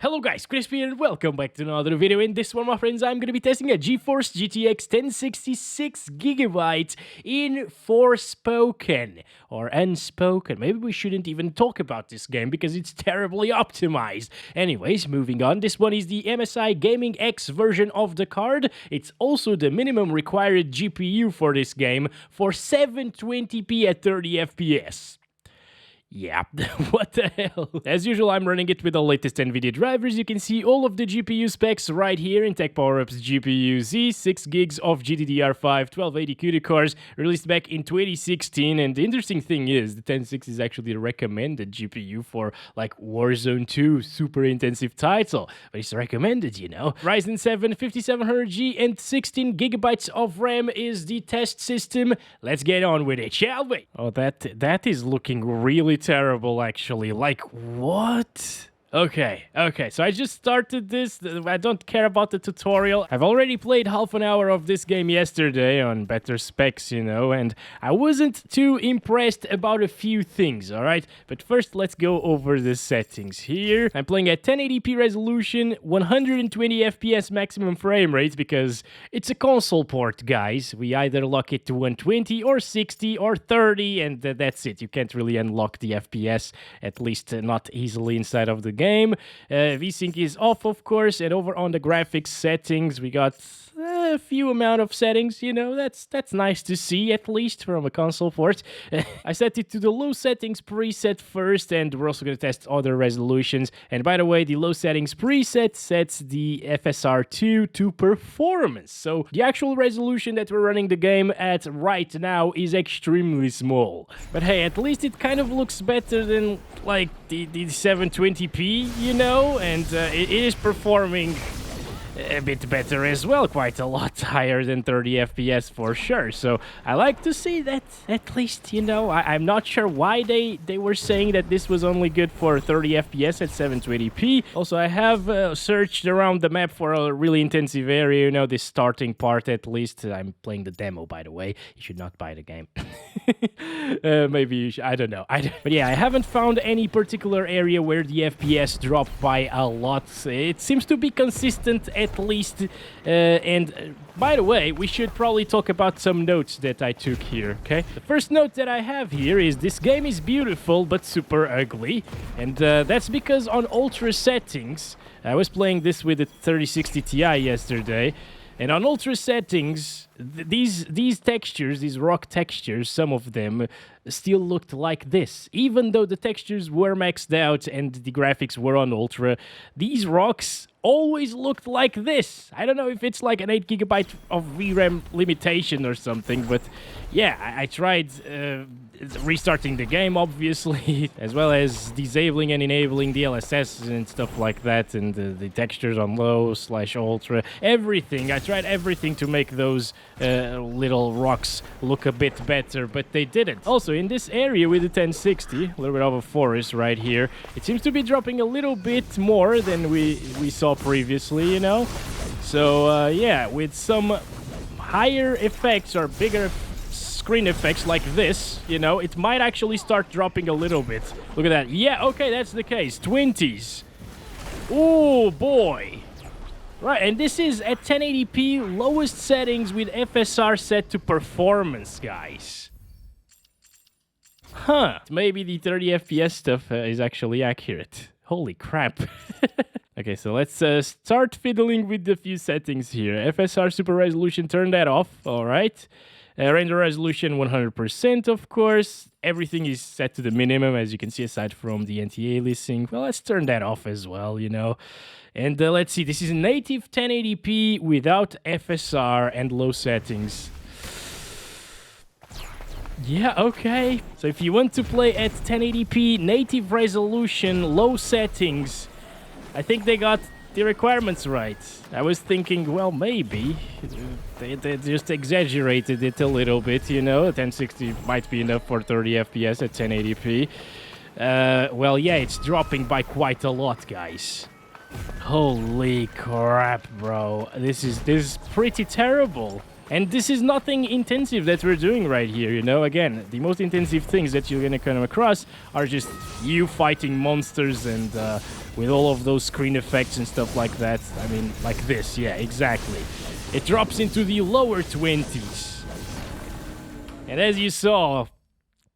Hello guys, Crispy and welcome back to another video. In this one, my friends, I'm going to be testing a GeForce GTX 1066GB in Forspoken, or Unspoken. Maybe we shouldn't even talk about this game because it's terribly optimized. Anyways, moving on, this one is the MSI Gaming X version of the card. It's also the minimum required GPU for this game for 720p at 30 FPS. Yeah, what the hell? As usual, I'm running it with the latest Nvidia drivers. You can see all of the GPU specs right here in Tech Power-Up's GPU Z, 6 gigs of GDDR5, 1280 CUDA cores, released back in 2016. And the interesting thing is, the 106 is actually the recommended GPU for, like, Warzone 2, super intensive title. But it's recommended, you know. Ryzen 7 5700G and 16 gigabytes of RAM is the test system. Let's get on with it, shall we? Oh, that is looking really terrible, actually. Like, what? Okay, so I just started this. I don't care about the tutorial. I've already played half an hour of this game yesterday on better specs, you know, and I wasn't too impressed about a few things, alright? But first, let's go over the settings here. I'm playing at 1080p resolution, 120 FPS maximum frame rate, because it's a console port, guys. We either lock it to 120 or 60 or 30, and that's it. You can't really unlock the FPS, at least not easily inside of the game. VSync is off, of course, and over on the graphics settings, we got a few amount of settings, you know, that's nice to see, at least from a console port. I set it to the low settings preset first, and we're also going to test other resolutions. And by the way, the low settings preset sets the FSR 2 to performance. So the actual resolution that we're running the game at right now is extremely small. But hey, at least it kind of looks better than, like, the 720p, you know, and it is performing a bit better as well, quite a lot higher than 30 FPS for sure. So I like to see that, at least, you know. I'm not sure why they were saying that this was only good for 30 FPS at 720p. Also, I have searched around the map for a really intensive area, you know, this starting part at least. I'm playing the demo, by the way. You should not buy the game. Maybe you should, I don't know. But yeah, I haven't found any particular area where the FPS dropped by a lot. It seems to be consistent at least. And by the way, we should probably talk about some notes that I took here, okay? The first note that I have here is this game is beautiful but super ugly. And that's because on Ultra settings, I was playing this with the 3060 Ti yesterday, and on Ultra settings, these textures, these rock textures, some of them still looked like this. Even though the textures were maxed out and the graphics were on Ultra, these rocks always looked like this. I don't know if it's like an 8 GB of VRAM limitation or something, but yeah, I tried restarting the game, obviously, as well as disabling and enabling DLSS and stuff like that, and the textures on low/ultra, everything. I tried everything to make those little rocks look a bit better, but they didn't. Also, in this area with the 1060, a little bit of a forest right here, it seems to be dropping a little bit more than we saw previously, you know? So, yeah, with some higher effects or bigger screen effects like this, you know, it might actually start dropping a little bit. Look at that. Yeah, okay, that's the case. 20s. Oh, boy. Right, and this is at 1080p, lowest settings with FSR set to performance, guys. Huh. Maybe the 30 FPS stuff is actually accurate. Holy crap. Okay, so let's start fiddling with the few settings here. FSR Super Resolution, turn that off, alright. Render resolution 100%, of course. Everything is set to the minimum, as you can see, aside from the anti-aliasing. Well, let's turn that off as well, you know. And let's see, this is native 1080p without FSR and low settings. Yeah, okay. So if you want to play at 1080p, native resolution, low settings, I think they got the requirements right. I was thinking, well, maybe they just exaggerated it a little bit, you know. 1060 might be enough for 30 FPS at 1080p. Well, yeah, it's dropping by quite a lot, guys. Holy crap, bro. This is pretty terrible. And this is nothing intensive that we're doing right here, you know? Again, the most intensive things that you're gonna come across are just you fighting monsters and with all of those screen effects and stuff like that. I mean, like this, yeah, exactly. It drops into the lower 20s. And as you saw,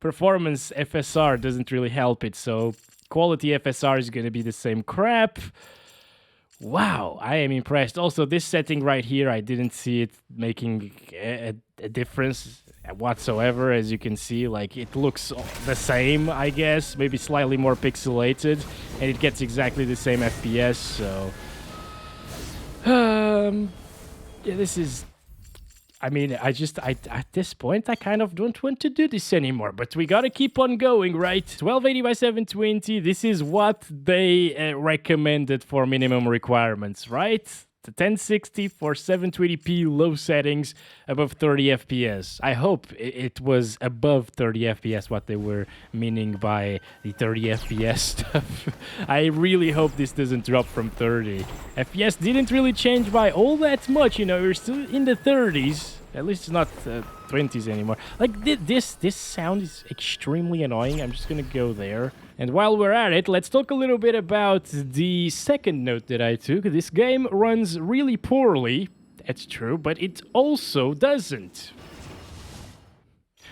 performance FSR doesn't really help it, so quality FSR is going to be the same crap. Wow, I am impressed. Also, this setting right here, I didn't see it making a difference whatsoever. As you can see, like, it looks the same, I guess, maybe slightly more pixelated, and it gets exactly the same FPS, so yeah, this is, I mean, at this point, I kind of don't want to do this anymore, but we gotta keep on going, right? 1280 by 720, this is what they recommended for minimum requirements, right? The 1060 for 720p low settings, above 30 FPS. I hope it was above 30 FPS, what they were meaning by the 30 FPS stuff. I really hope this doesn't drop from 30. FPS didn't really change by all that much, you know, we're still in the 30s. At least it's not 20s anymore. Like, this sound is extremely annoying. I'm just gonna go there. And while we're at it, let's talk a little bit about the second note that I took. This game runs really poorly. That's true, but it also doesn't.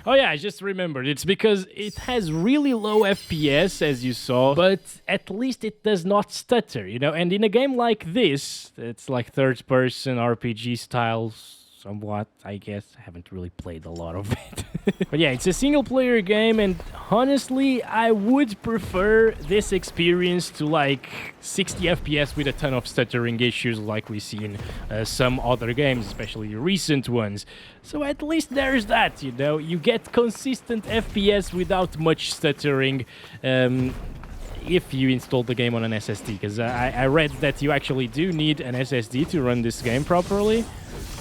Oh yeah, I just remembered. It's because it has really low FPS, as you saw, but at least it does not stutter, you know? And in a game like this, it's like third-person RPG styles, somewhat, I guess. I haven't really played a lot of it. But yeah, it's a single-player game, and honestly, I would prefer this experience to like 60 FPS with a ton of stuttering issues like we see in some other games, especially recent ones. So at least there's that, you know? You get consistent FPS without much stuttering. If you install the game on an SSD, because I read that you actually do need an SSD to run this game properly.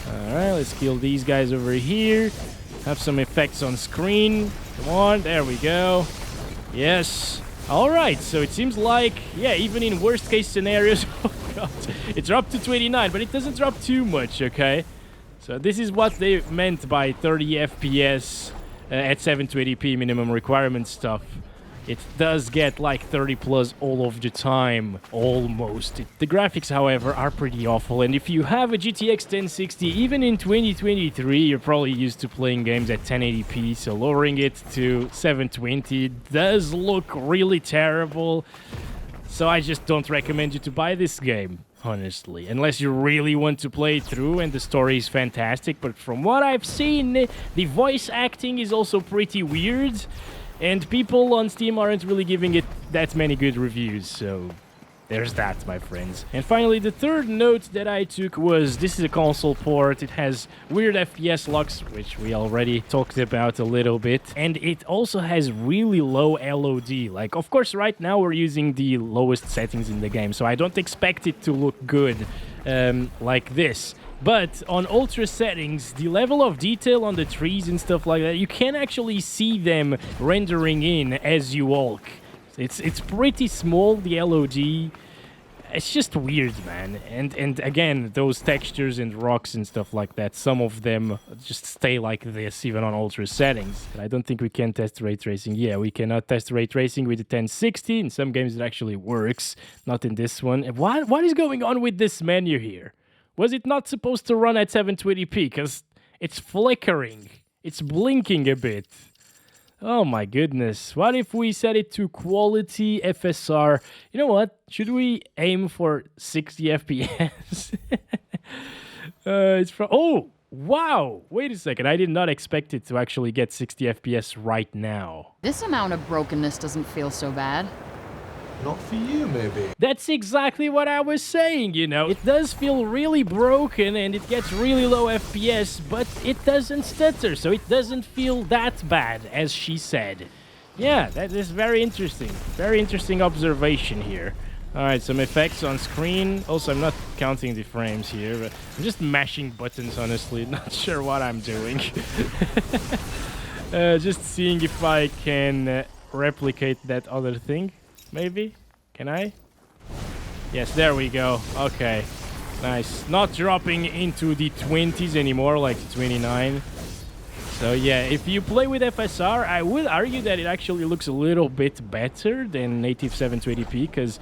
Alright, let's kill these guys over here. Have some effects on screen. Come on, there we go. Yes. Alright, so it seems like, yeah, even in worst case scenarios, oh god, it dropped to 29, but it doesn't drop too much, okay? So this is what they meant by 30 FPS at 720p minimum requirement stuff. It does get like 30 plus all of the time, almost. The graphics, however, are pretty awful, and if you have a GTX 1060, even in 2023, you're probably used to playing games at 1080p, so lowering it to 720 does look really terrible. So I just don't recommend you to buy this game, honestly, unless you really want to play it through and the story is fantastic. But from what I've seen, the voice acting is also pretty weird. And people on Steam aren't really giving it that many good reviews, so there's that, my friends. And finally, the third note that I took was, this is a console port. It has weird FPS locks, which we already talked about a little bit. And it also has really low LOD. Like, of course, right now we're using the lowest settings in the game, so I don't expect it to look good like this. But on ultra settings, the level of detail on the trees and stuff like that, you can actually see them rendering in as you walk. It's pretty small, the LOD. It's just weird, man. And again, those textures and rocks and stuff like that, some of them just stay like this, even on ultra settings. And I don't think we can test ray tracing. Yeah, we cannot test ray tracing with the 1060. In some games it actually works, not in this one. What is going on with this menu here? Was it not supposed to run at 720p? Because it's flickering. It's blinking a bit. Oh my goodness. What if we set it to quality FSR? You know what? Should we aim for 60 FPS? Oh, wow. Wait a second. I did not expect it to actually get 60 FPS right now. This amount of brokenness doesn't feel so bad. Not for you, maybe. That's exactly what I was saying, you know. It does feel really broken and it gets really low FPS, but it doesn't stutter, so it doesn't feel that bad, as she said. Yeah, that is very interesting. Very interesting observation here. Alright, some effects on screen. Also, I'm not counting the frames here, but I'm just mashing buttons, honestly. Not sure what I'm doing. Just seeing if I can replicate that other thing. Maybe? Can I? Yes, there we go. Okay. Nice. Not dropping into the 20s anymore, like the 29. So yeah, if you play with FSR, I would argue that it actually looks a little bit better than native 720p, because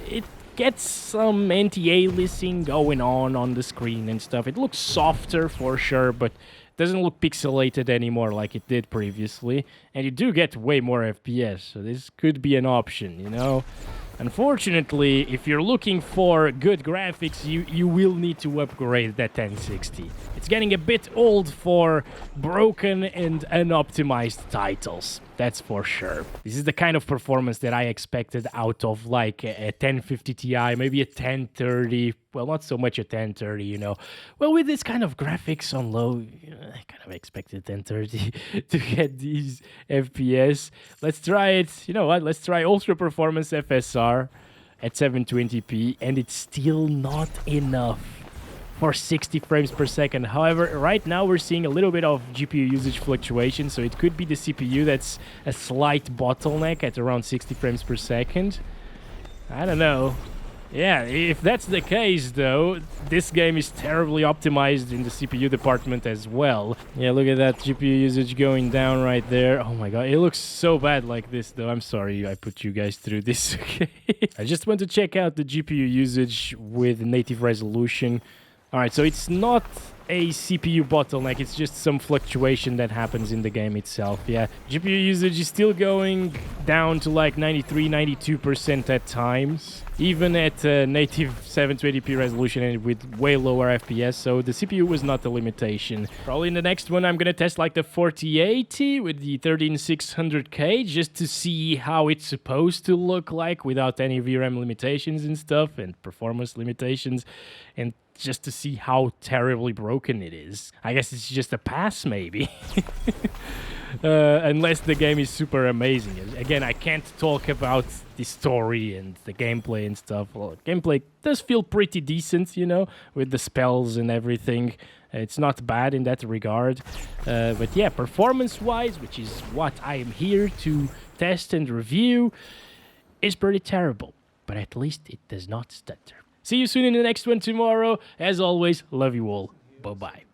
it gets some anti-aliasing going on the screen and stuff. It looks softer for sure, but doesn't look pixelated anymore like it did previously. And you do get way more FPS, so this could be an option, you know? Unfortunately, if you're looking for good graphics, you will need to upgrade that 1060. It's getting a bit old for broken and unoptimized titles, that's for sure. This is the kind of performance that I expected out of like a 1050 Ti, maybe a 1030. Well, not so much a 1030, you know. Well, with this kind of graphics on low, I kind of expected 1030 to get these FPS. Let's try it. You know what? Let's try Ultra Performance FSR at 720p, and it's still not enough for 60 frames per second. However, right now we're seeing a little bit of GPU usage fluctuation, so it could be the CPU that's a slight bottleneck at around 60 frames per second. I don't know. Yeah, if that's the case, though, this game is terribly optimized in the CPU department as well. Yeah, look at that GPU usage going down right there. Oh my god, it looks so bad like this, though. I'm sorry I put you guys through this, okay? I just want to check out the GPU usage with native resolution. Alright, so it's not a CPU bottleneck, it's just some fluctuation that happens in the game itself, yeah. GPU usage is still going down to like 93, 92% at times, even at native 720p resolution and with way lower FPS, so the CPU was not the limitation. Probably in the next one I'm gonna test like the 4080 with the 13600K just to see how it's supposed to look like without any VRAM limitations and stuff and performance limitations, and just to see how terribly broken it is. I guess it's just a pass, maybe. Unless the game is super amazing. Again, I can't talk about the story and the gameplay and stuff. Well, gameplay does feel pretty decent, you know, with the spells and everything. It's not bad in that regard. But yeah, performance-wise, which is what I am here to test and review, is pretty terrible. But at least it does not stutter. See you soon in the next one tomorrow. As always, love you all. Bye-bye.